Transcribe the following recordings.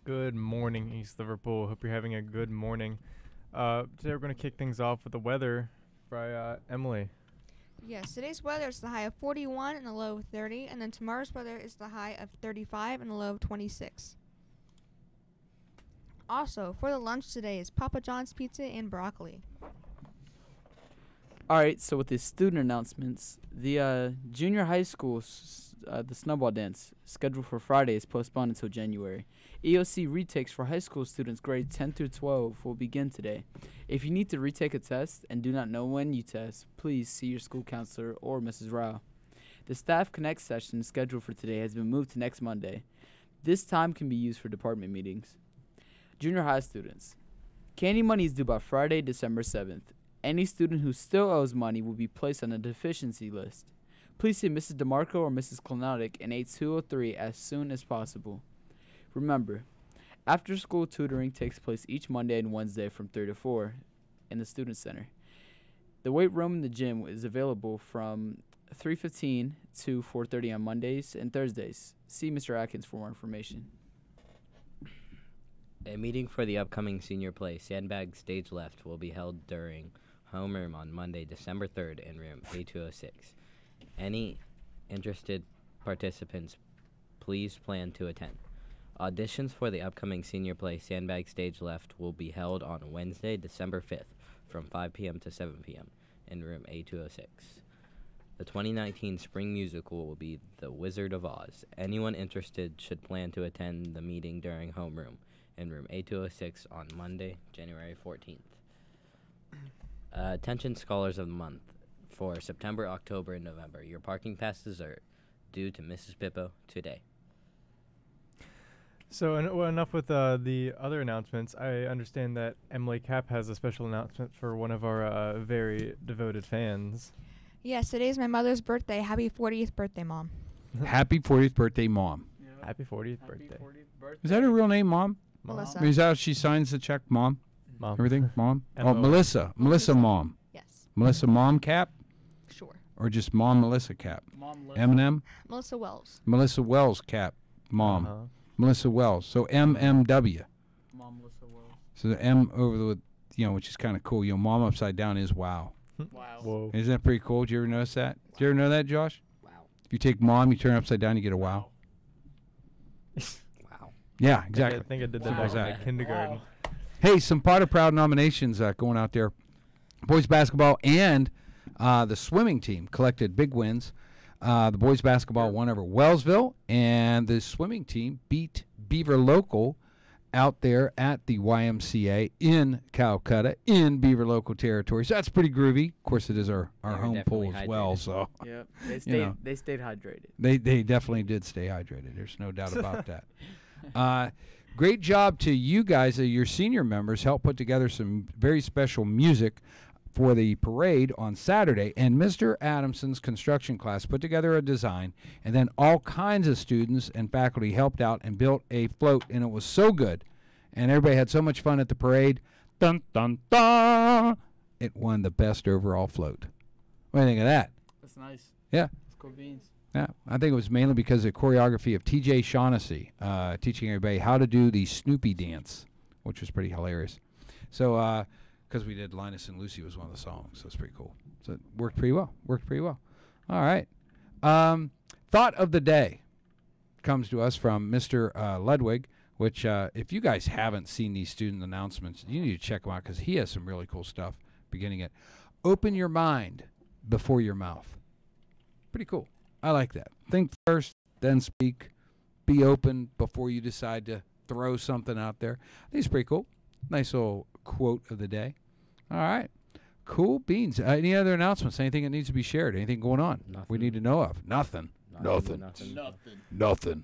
Good morning, East Liverpool. Hope you're having a good morning. Today we're going to kick things off with the weather by Emily. Yes, today's weather is the high of 41 and a low of 30, and then tomorrow's weather is the high of 35 and a low of 26. Also, for the lunch today is Papa John's pizza and broccoli. All right, so with the student announcements, the junior high school, the snowball dance, scheduled for Friday, is postponed until January. EOC retakes for high school students grades 10 through 12 will begin today. If you need to retake a test and do not know when you test, please see your school counselor or Mrs. Rao. The Staff Connect session scheduled for today has been moved to next Monday. This time can be used for department meetings. Junior high students. Candy money is due by Friday, December 7th. Any student who still owes money will be placed on a deficiency list. Please see Mrs. DeMarco or Mrs. Klonodic in 8203 as soon as possible. Remember, after-school tutoring takes place each Monday and Wednesday from 3 to 4 in the Student Center. The weight room in the gym is available from 3:15 to 4:30 on Mondays and Thursdays. See Mr. Atkins for more information. A meeting for the upcoming senior play, Sandbag Stage Left, will be held during homeroom on Monday, December 3rd in room A206. Any interested participants, please plan to attend. Auditions for the upcoming senior play, Sandbag Stage Left, will be held on Wednesday, December 5th from 5 p.m. to 7 p.m. in room A206. The 2019 spring musical will be The Wizard of Oz. Anyone interested should plan to attend the meeting during homeroom in room A206 on Monday, January 14th. Attention Scholars of the Month for September, October, and November. Your parking passes are due to Mrs. Pippo today. So enough with the other announcements. I understand that Emily Cap has a special announcement for one of our very devoted fans. Yes, today's my mother's birthday. Happy 40th birthday, Mom. Happy 40th birthday, Mom. Happy 40th birthday. Is that her real name, Mom? Melissa. I mean, is that how she signs the check, Mom? Mom. Everything, Mom? Oh, M-O. Melissa. Melissa, Mom. Yes, Melissa, Mom Cap? sure. Or just Mom Melissa Cap? Mom, Eminem? Melissa Wells. Melissa Wells Cap, Mom. Uh-huh. Melissa Wells. So MMW. Mom, Melissa Wells. So the M over the, which is kind of cool. Mom upside down is wow. Wow. Whoa. Isn't that pretty cool? Did you ever notice that? Did you ever know that, Josh? Wow. If you take Mom, you turn it upside down, you get a wow. Wow. Yeah, exactly. I think I did that Simple back as in that. kindergarten. Hey, some Potter Proud nominations going out there. Boys basketball and the swimming team collected big wins. The boys basketball won over Wellsville, and the swimming team beat Beaver Local out there at the YMCA in Calcutta in Beaver Local territory. So that's pretty groovy. Of course, it is our They were home pool definitely as well. hydrated. So Yep. They stayed- They stayed hydrated. they definitely did stay hydrated. There's no doubt about that. Great job to you guys, your senior members, helped put together some very special music for the parade on Saturday. And Mr. Adamson's construction class put together a design, and then all kinds of students and faculty helped out and built a float, and it was so good. And everybody had so much fun at the parade. Dun, dun, dun! It won the best overall float. What do you think of that? That's nice. Yeah. That's cool beans. Yeah, I think it was mainly because of the choreography of T.J. Shaughnessy teaching everybody how to do the Snoopy dance, which was pretty hilarious. So, because we did Linus and Lucy was one of the songs, so it's pretty cool. So it worked pretty well. All right. Thought of the day comes to us from Mr. Ludwig, which if you guys haven't seen these student announcements, you need to check them out because he has some really cool stuff beginning it. Open your mind before your mouth. Pretty cool. I like that. Think first, then speak. Be open before you decide to throw something out there. I think it's pretty cool. Nice little quote of the day. All right. Cool beans. Any other announcements? Anything that needs to be shared? Anything going on we Nothing. need to know of? Nothing. Nothing. Nothing. Nothing. Nothing.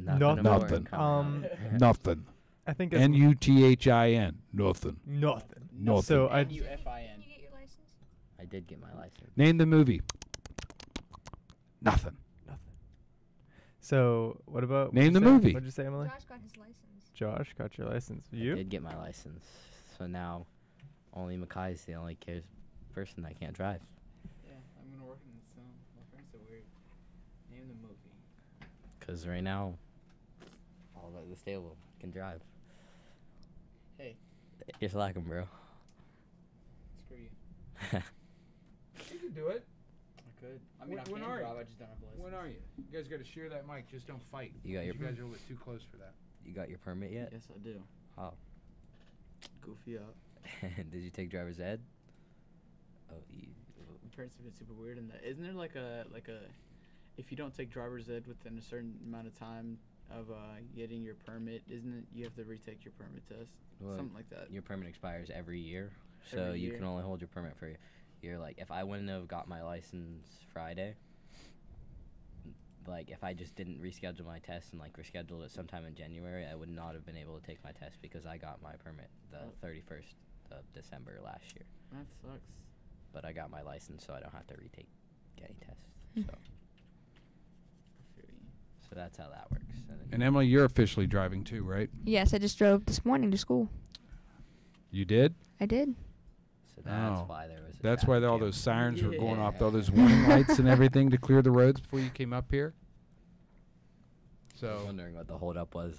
Nothing. important coming up. Nothing. I think it's N-U-T-H-I-N. Nothing. nothing. Nothing. So I N-U-F-I-N. you get your license? I did get my license. Name the movie. Nothing. So what about Name what'd the you say? movie. What'd you say, Emily? Josh got his license. Josh got your license. I You? did get my license. So now only Makai is the only person that can't drive. Yeah, I'm gonna work in this film. My friends are weird. Name the movie. Because right now, all the stable can drive. Hey. You're slacking, bro. Screw you. You can do it. I could. I mean, I can drive, I just don't have a license. When are you? You guys got to share that mic. Just don't fight. You got your You guys are a little bit too close for that. You got your permit yet? Yes, I do. Oh. Goofy up. Did you take driver's ed? Oh, My parents have been super weird in that. Isn't there like a if you don't take driver's ed within a certain amount of time of getting your permit, isn't it you have to retake your permit test? well, Something like that. your permit expires every year, so Every you year. can only hold your permit for a year. Like, if I wouldn't have got my license Friday, like, if I just didn't reschedule my test and, like, rescheduled it sometime in January, I would not have been able to take my test because I got my permit the 31st of December last year. That sucks. But I got my license, so I don't have to retake any tests. Hmm. So, I feel you. so that's how that works. And then And Emily, you're officially driving too, right? Yes, I just drove this morning to school. You did? I did. so that's Oh. why there was. A That's why traffic all jam. those sirens were going off, Yeah. all those warning lights and everything to clear the roads before you came up here. I was So wondering what the holdup was.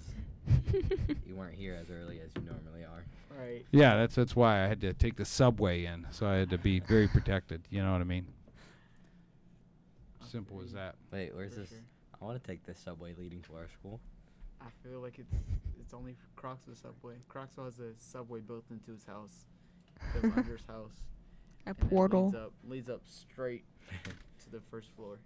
You weren't here as early as you normally are. Right. yeah, that's why I had to take the subway in. So I had to be very protected. You know what I mean? I Simple feel as you. that. Wait, where's For this? sure. I want to take this subway leading to our school. I feel like it's only for Croxville subway. Croxville has a subway built into his house. Goes under his house. A and then portal. Leads up straight to the first floor.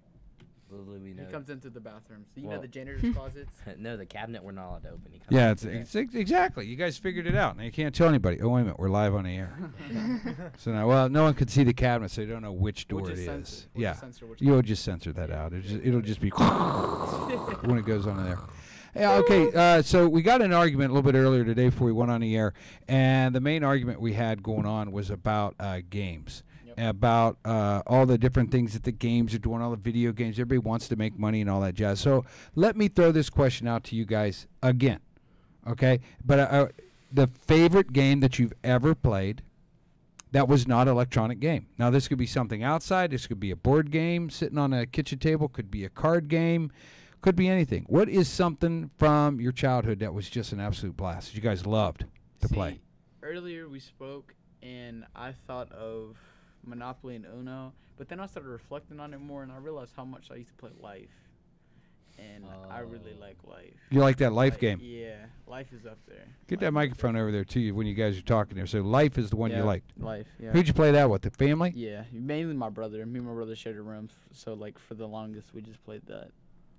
Little we know. He comes into the bathrooms. You know Well- the janitor's closets? No, the cabinet we're not allowed to open. He comes Yeah, into it's, there. it's exactly. You guys figured it out. Now you can't tell anybody. Oh wait a minute, we're live on the air. So now, well, no one can see the cabinet, so you don't know which door We'll it just is. censor. We'll Yeah, just censor which you'll just censor that out. It'll just be when it goes on there. Yeah, okay, so we got in an argument a little bit earlier today before we went on the air, and the main argument we had going on was about games, Yep. about all the different things that the games are doing, all the video games. Everybody wants to make money and all that jazz. So let me throw this question out to you guys again, okay? But the favorite game that you've ever played that was not an electronic game. Now, this could be something outside. This could be a board game sitting on a kitchen table. Could be a card game. Could be anything. What is something from your childhood that was just an absolute blast that you guys loved to play? See, earlier we spoke, and I thought of Monopoly and Uno, but then I started reflecting on it more, and I realized how much I used to play Life. And I really Oh. like Life. You like that Life game? Yeah, Life is up there. Get Life that is up microphone there. over there to you when you guys are talking there. So Life is the one you Yeah, liked. Life, yeah. Who'd you play that with? The family? Yeah, mainly my brother. Me and my brother shared a room, so like for the longest we just played that.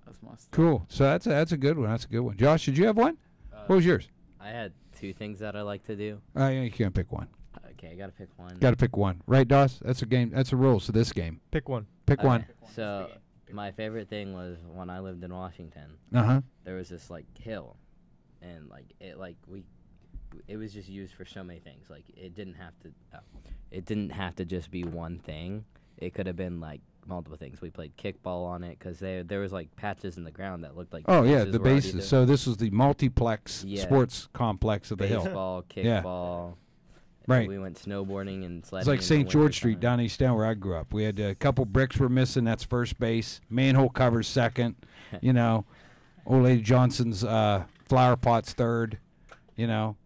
That's my stuff. Cool. So that's a good one. That's a good one. Josh, did you have one? What was yours? I had two things that I like to do. Yeah, you can't pick one. Okay, I gotta pick one. Got to pick one, right, Doss? That's a game. That's a rule. So this game, Pick one. pick Okay. one. Pick one. So, Pick the game. Pick My favorite thing was when I lived in Washington. Uh huh. There was this like hill, and it was just used for so many things. Like it didn't have to just be one thing. It could have been like multiple things. We played kickball on it because there was like patches in the ground that looked like. Oh yeah, bases the were already bases. there. So this was the multiplex Yeah. sports complex of the hill. Baseball, Yeah. kickball. Right. We went snowboarding and sledding. It's like in the St. George Street wintertime. down East Town where I grew up. We had a couple bricks were missing. That's first base. Manhole covers second. You know, old lady Johnson's flower pots third. You know,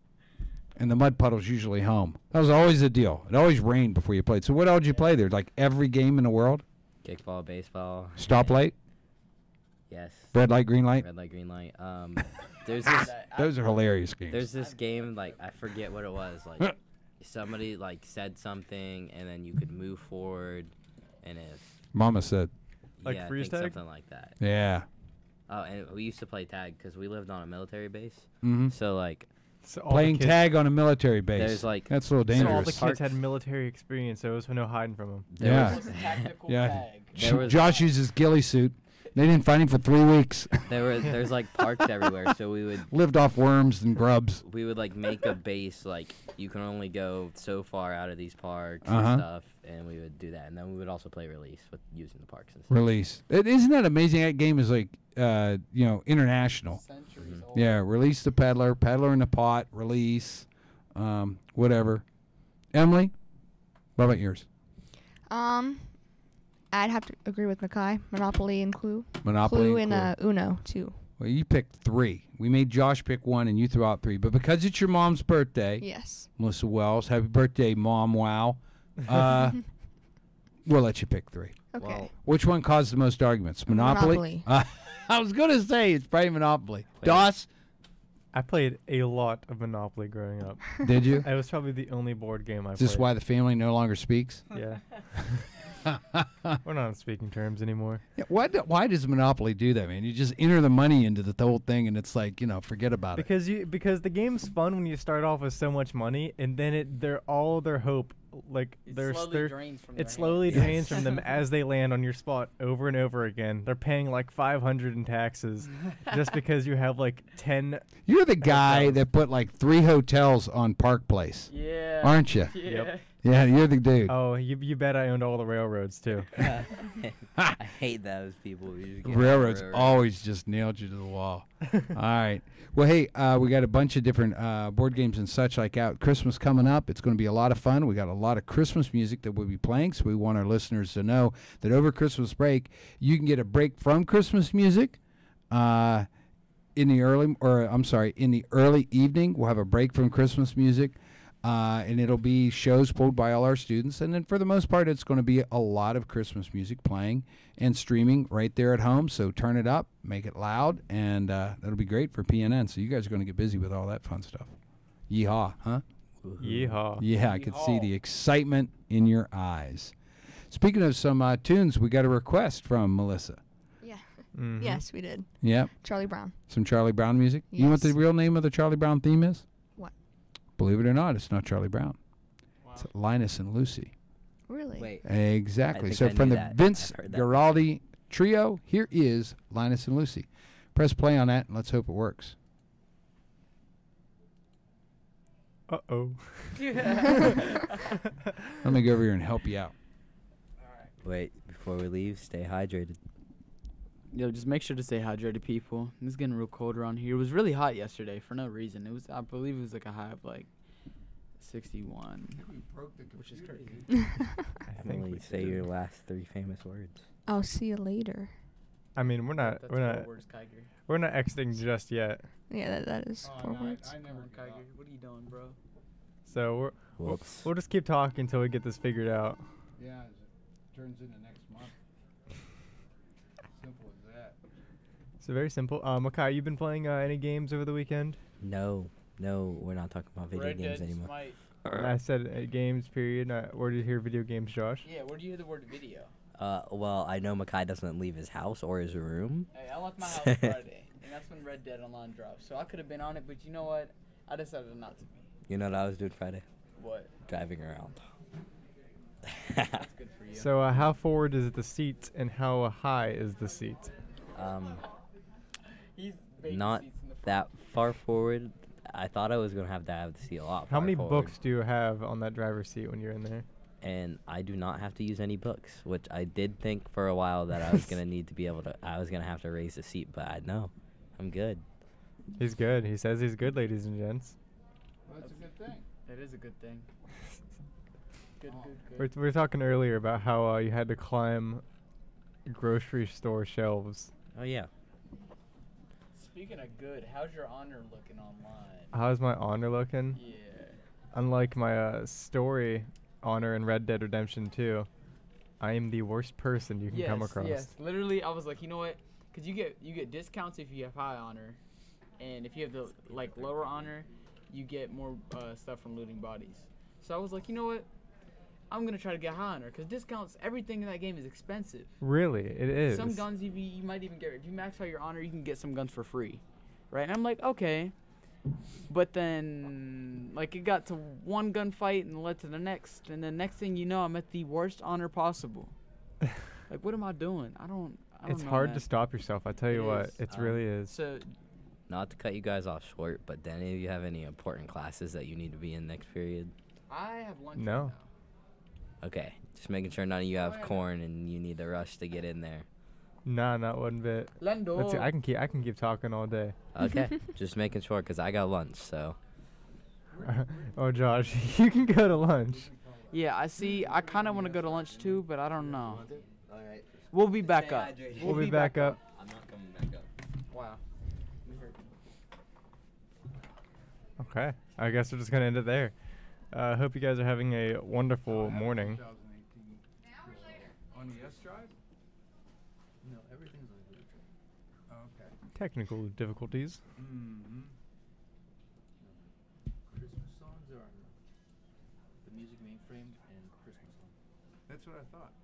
and the mud puddles usually home. That was always the deal. It always rained before you played. So what all did you play there? Like every game in the world? Kickball, baseball. Stoplight, Yes. red light, green light. Red light, green light. There's this. Those are hilarious games. There's this game like I forget what it was. Like somebody like said something and then you could move forward, and if Mama said, Like yeah, I freeze think tag? something like that. yeah. Oh, and we used to play tag because we lived on a military base. Mm-hmm. So like So all Playing the kids, tag on a military base. there's like That's a little So all the dangerous. kids had Parks. military experience, so there was no hiding from them. there Yeah. was- Yeah. tag. There was- Josh uses ghillie suit. They didn't find him for 3 weeks. there's like parks everywhere. So Lived off worms and grubs. we would like make a base like you can only go so far out of these parks Uh-huh. and stuff, and we would do that, and then we would also play release with using the parks and stuff. Release. Isn't that amazing? That game is like, international. Centuries Mhm. old. Yeah, release the peddler, peddler in the pot, release, whatever. Emily, what about yours? I'd have to agree with Mackay. Monopoly and Clue. Monopoly. Clue and and Uno too. Well, you picked 3. We made Josh pick 1, and you threw out 3. But because it's your mom's birthday, Yes. Melissa Wells, happy birthday, Mom! Wow. We'll let you pick 3. Okay. Well, Which one caused the most arguments? Monopoly. I was gonna say it's probably Monopoly. Wait. Doss, I played a lot of Monopoly growing up. did you? It was probably the only board game I Is this played. why the family no longer speaks? Yeah. We're not on speaking terms anymore. Yeah, why does Monopoly do that, man? You just enter the money into the whole thing, and it's like, forget about it. Because the game's fun when you start off with so much money, and then they're all their hope, like it slowly drains from them as they land on your spot over and over again. They're paying like 500 in taxes just because you have like 10. You're the guy hotels. that put like 3 hotels on Park Place, Yeah. aren't you? Yeah. Yep. Yeah, you're the dude. Oh, you bet I owned all the railroads too. I hate those people. Who just get on the Railroads railroad. always just nailed you to the wall. All right. Well, hey, we got a bunch of different board games and such like out. Christmas coming up. It's going to be a lot of fun. We got a lot of Christmas music that we'll be playing, so we want our listeners to know that over Christmas break, you can get a break from Christmas music. In the early evening, we'll have a break from Christmas music. And it'll be shows pulled by all our students. And then for the most part, it's going to be a lot of Christmas music playing and streaming right there at home. So turn it up, make it loud, and that'll be great for PNN. So you guys are going to get busy with all that fun stuff. Yeehaw, huh? Yeehaw. Yeah, I could see the excitement in your eyes. Speaking of some tunes, we got a request from Melissa. Yeah. Mhm. Yes, we did. Yep, Charlie Brown. some Charlie Brown music. You know what the Yes. real name of the Charlie Brown theme is? What? Believe it or not, it's not Charlie Brown. Wow. It's Linus and Lucy. Really? Wait. Exactly. think So I from knew the that. Vince I've heard that. Guaraldi trio, here is Linus and Lucy. Press play on that, and let's hope it works. Uh-oh. Let me go over here and help you out. Wait, before we leave, stay hydrated. Yo, just make sure to stay hydrated, people. It's getting real cold around here. It was really hot yesterday for no reason. I believe it was like a high of like 61, which is crazy. I think Emily, we say did. your last 3 famous words. I'll see you later. I mean, we're not exiting just yet. Yeah, that is 4 words. What are you doing, bro? So Whoops. we'll just keep talking until we get this figured out. Yeah, it turns into next month. Simple as that. So very simple. Makai, you been playing any games over the weekend? No, we're not talking about video games anymore. I said games, period. Where did you hear video games, Josh? Yeah, where do you hear the word video? Well, I know Makai doesn't leave his house or his room. Hey, I left my house Friday, and that's when Red Dead Online dropped. So I could have been on it, but you know what? I decided not to be. You know what I was doing Friday? What? Driving around. That's good for you. So how forward is the seat and how high is the seat? He's baby Not seats in the front. that far forward. I thought I was gonna have to have the seat a lot. How far many forward. books do you have on that driver's seat when you're in there? And I do not have to use any books, which I did think for a while that I was gonna need to be able to. I was gonna have to raise the seat, but I know, I'm good. He's good. He says he's good, ladies and gents. Well, that's a good thing. That is a good thing. Good. We were talking earlier about how you had to climb grocery store shelves. Oh yeah. Speaking of good, how's your honor looking online? How's my honor looking? Yeah. Unlike my story honor in Red Dead Redemption 2, I am the worst person you can come across. Yes, literally, I was like, you know what? Because you get discounts if you have high honor, and if you have the lower honor, you get more stuff from looting bodies. So I was like, you know what? I'm gonna try to get high honor because discounts. Everything in that game is expensive. Really, it is. Some guns you might even get. If you max out your honor, you can get some guns for free, right? And I'm like, okay. But then, it got to one gunfight and led to the next, and then next thing you know, I'm at the worst honor possible. What am I doing? I don't It's know, hard man. to stop yourself. I tell you It what, is. it really is. So, Not to cut you guys off short, but do any of you have any important classes that you need to be in next period? I have lunch No. right now. Okay, just making sure none of you have yeah. corn and you need to rush to get in there. Nah, not one bit. Lendo. Let's see, I can keep talking all day. Okay, just making sure because I got lunch. So Oh, Josh, you can go to lunch. Yeah, I see. I kind of want to go to lunch too, but I don't know. We'll be back up. We'll be back up. I'm not coming back up. Wow. Okay. I guess we're just going to end it there. Hope you guys are having a wonderful morning. 2018. An hour later. On the S drive? No, everything's on the Google Drive. Okay. Technical difficulties. Mm-hmm. Christmas songs are on the music mainframe and Christmas songs. That's what I thought.